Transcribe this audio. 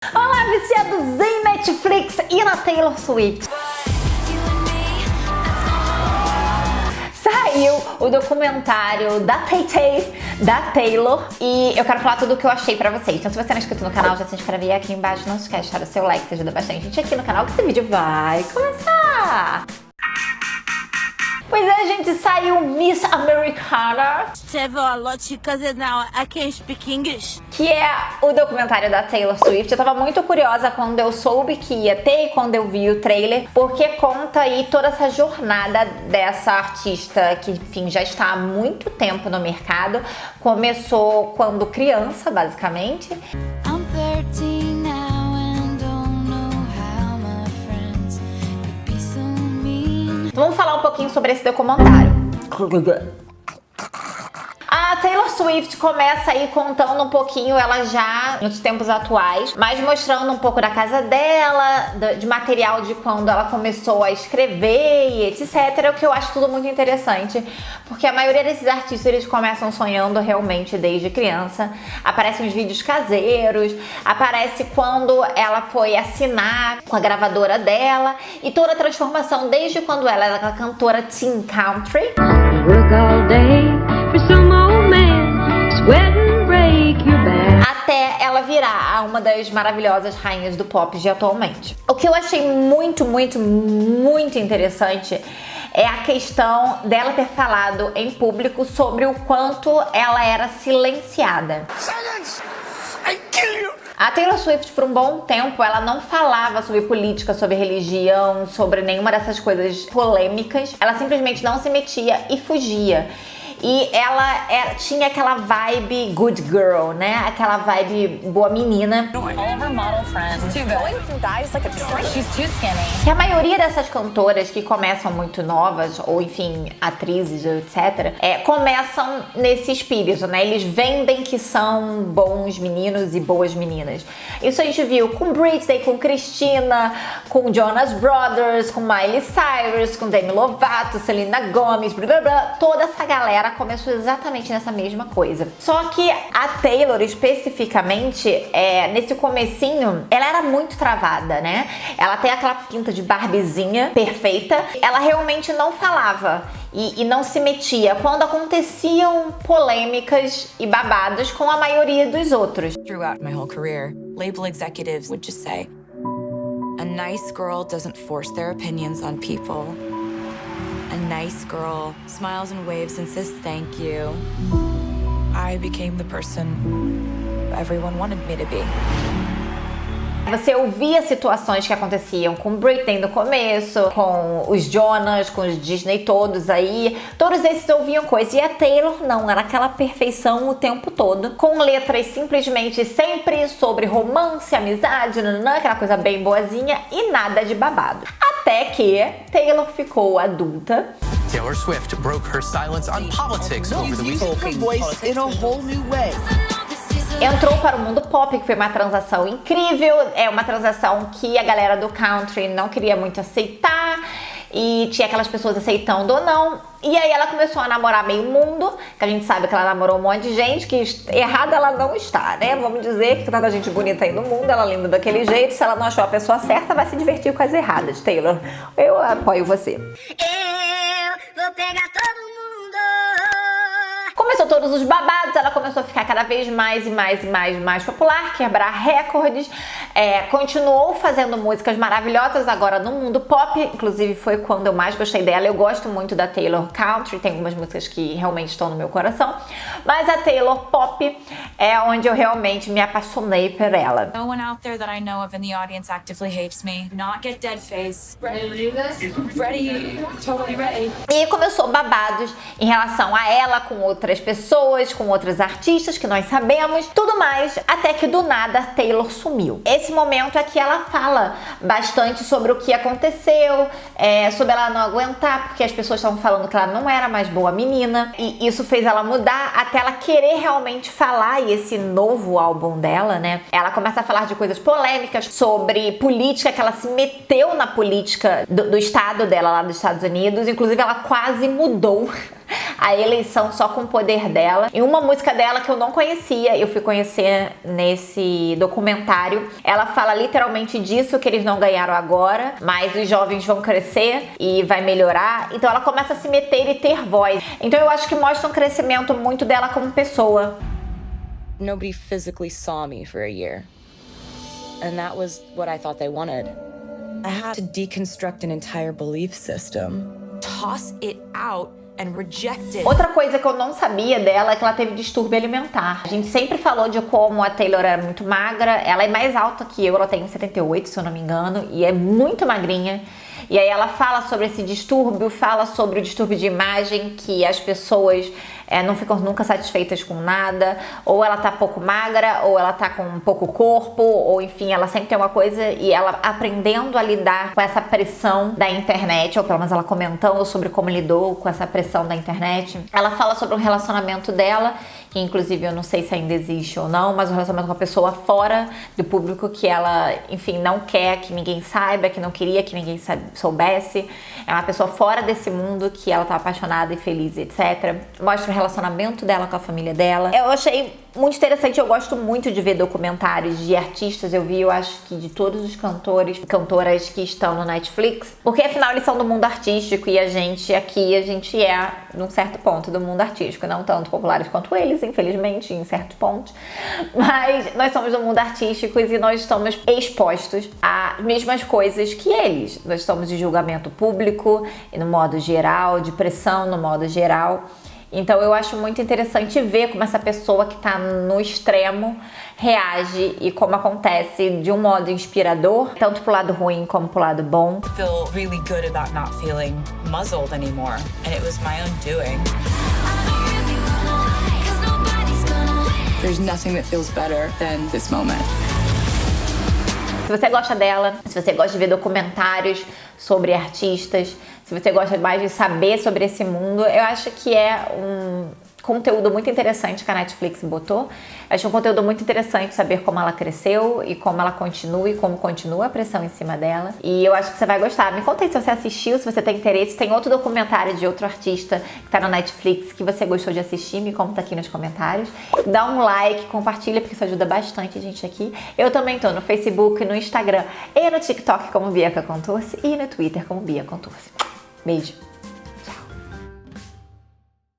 Olá, viciados em Netflix e na Taylor Swift. Saiu o documentário da Tay-Tay, da Taylor, e eu quero falar tudo o que eu achei pra vocês. Então se você não é inscrito no canal, já se inscreve aqui embaixo. Não se esquece de deixar o seu like, que ajuda bastante a gente aqui no canal, que esse vídeo vai começar! Pois é, gente, saiu Miss Americana, Now I can't speak English. que é o documentário da Taylor Swift. Eu tava muito curiosa quando eu soube que ia ter e quando eu vi o trailer, porque conta aí toda essa jornada dessa artista que, enfim, já está há muito tempo no mercado. Começou quando criança, basicamente. I'm 13 now and don't know how my friends could be so mean. Então, vamos falar um pouquinho sobre esse documentário. A Taylor Swift começa aí contando um pouquinho, ela já nos tempos atuais, mas mostrando um pouco da casa dela, de material de quando ela começou a escrever e etc. O que eu acho tudo muito interessante, porque a maioria desses artistas, eles começam sonhando realmente desde criança. Aparecem os vídeos caseiros, aparece quando ela foi assinar com a gravadora dela e toda a transformação desde quando ela era aquela cantora teen country. Work all day for some old man, sweat and break your back. Até ela virar uma das maravilhosas rainhas do pop de atualmente. O que eu achei muito interessante é a questão dela ter falado em público sobre o quanto ela era silenciada. Silence! I kill you! A Taylor Swift, por um bom tempo, ela não falava sobre política, sobre religião, sobre nenhuma dessas coisas polêmicas. Ela simplesmente não se metia e fugia. E ela tinha aquela vibe good girl, né? Aquela vibe boa menina. All of her model friends going through guys like a train. She's too skinny. Que a maioria dessas cantoras que começam muito novas, ou enfim, atrizes, etc., começam nesse espírito, né? Eles vendem que são bons meninos e boas meninas. Isso a gente viu com Britney, com Christina, com Jonas Brothers, com Miley Cyrus, com Demi Lovato, Selena Gomez, blá blá blá. Toda essa galera começou exatamente nessa mesma coisa. Só que a Taylor, especificamente, nesse comecinho, ela era muito travada, né? Ela tem aquela pinta de Barbizinha perfeita. Ela realmente não falava e não se metia quando aconteciam polêmicas e babados com a maioria dos outros. Throughout my whole career, label executives would just say, a nice girl doesn't force their opinions on people. A nice girl smiles and waves and says thank you. I became the person everyone wanted me to be. Você ouvia situações que aconteciam com Britney no começo, com os Jonas, com os Disney todos aí. Todos esses ouviam coisa. E a Taylor não, era aquela perfeição o tempo todo. Com letras simplesmente sempre sobre romance, amizade, nananã, aquela coisa bem boazinha e nada de babado. Até que Taylor ficou adulta. Taylor Swift broke her silence on politics over the weekend. Her voice in a whole new way. Entrou para o mundo pop, que foi uma transação incrível, uma transação que a galera do country não queria muito aceitar, e tinha aquelas pessoas aceitando ou não. E aí ela começou a namorar meio mundo, que a gente sabe que ela namorou um monte de gente, que errada ela não está, né? Vamos dizer que tanta gente bonita aí no mundo, ela linda daquele jeito, se ela não achou a pessoa certa, vai se divertir com as erradas. Taylor, eu apoio você. Eu vou pegar todo mundo. Começou todos os babados, ela começou a ficar cada vez mais popular, quebrar recordes, continuou fazendo músicas maravilhosas agora no mundo pop, inclusive foi quando eu mais gostei dela. Eu gosto muito da Taylor Country, tem algumas músicas que realmente estão no meu coração, mas a Taylor Pop é onde eu realmente me apaixonei por ela. No one out there that I know of in the audience actively hates me. Not get dead face. Ready to do this? Ready, totally ready. E começou babados em relação a ela com outras pessoas, com outros artistas que nós sabemos, tudo mais, até que do nada Taylor sumiu. Esse momento é que ela fala bastante sobre o que aconteceu, sobre ela não aguentar, porque as pessoas estavam falando que ela não era mais boa menina, e isso fez ela mudar até ela querer realmente falar. E esse novo álbum dela, né, ela começa a falar de coisas polêmicas, sobre política, que ela se meteu na política do estado dela lá dos Estados Unidos. Inclusive ela quase mudou a eleição só com o poder dela. E uma música dela que eu não conhecia, eu fui conhecer nesse documentário. Ela fala literalmente disso, que eles não ganharam agora, mas os jovens vão crescer e vai melhorar. Então ela começa a se meter e ter voz. Então eu acho que mostra um crescimento muito dela como pessoa. Nobody physically saw me for a year. And that was what I thought they wanted. I had to deconstruct an entire belief system, toss it out and reject it. Outra coisa que eu não sabia dela é que ela teve distúrbio alimentar. A gente sempre falou de como a Taylor era muito magra. Ela é mais alta que eu, ela tem 1,78, se eu não me engano, e é muito magrinha. E aí ela fala sobre esse distúrbio, fala sobre o distúrbio de imagem, que as pessoas não ficam nunca satisfeitas com nada, ou ela tá pouco magra, ou ela tá com pouco corpo, ou enfim, ela sempre tem uma coisa, e ela aprendendo a lidar com essa pressão da internet, ou pelo menos ela comentando sobre como lidou com essa pressão da internet. Ela fala sobre um relacionamento dela, que inclusive eu não sei se ainda existe ou não, mas um relacionamento com uma pessoa fora do público que ela, enfim, não quer que ninguém saiba, que não queria que ninguém soubesse. É uma pessoa fora desse mundo que ela tá apaixonada e feliz, etc. Mostra o relacionamento dela com a família dela. Eu achei muito interessante, eu gosto muito de ver documentários de artistas. Eu vi, eu acho que de todos os cantores e cantoras que estão no Netflix, porque afinal eles são do mundo artístico e a gente é num certo ponto do mundo artístico, não tanto populares quanto eles, infelizmente, em certos pontos, mas nós somos do mundo artístico e nós estamos expostos às mesmas coisas que eles. Nós estamos de julgamento público, no modo geral, de pressão no modo geral. Então eu acho muito interessante ver como essa pessoa que tá no extremo reage e como acontece de um modo inspirador, tanto pro lado ruim como pro lado bom. I feel really good about not feeling muzzled anymore, and it was my own doing. There's nothing that feels better than this moment. Se você gosta dela, se você gosta de ver documentários sobre artistas, se você gosta mais de saber sobre esse mundo, eu acho que é um conteúdo muito interessante que a Netflix botou. Eu acho um conteúdo muito interessante saber como ela cresceu e como ela continua e como continua a pressão em cima dela. E eu acho que você vai gostar. Me conta aí se você assistiu, se você tem interesse. Tem outro documentário de outro artista que tá no Netflix que você gostou de assistir. Me conta aqui nos comentários. Dá um like, compartilha, porque isso ajuda bastante a gente aqui. Eu também tô no Facebook, no Instagram e no TikTok como Bia Contursi e no Twitter como Bia Contursi. Beijo!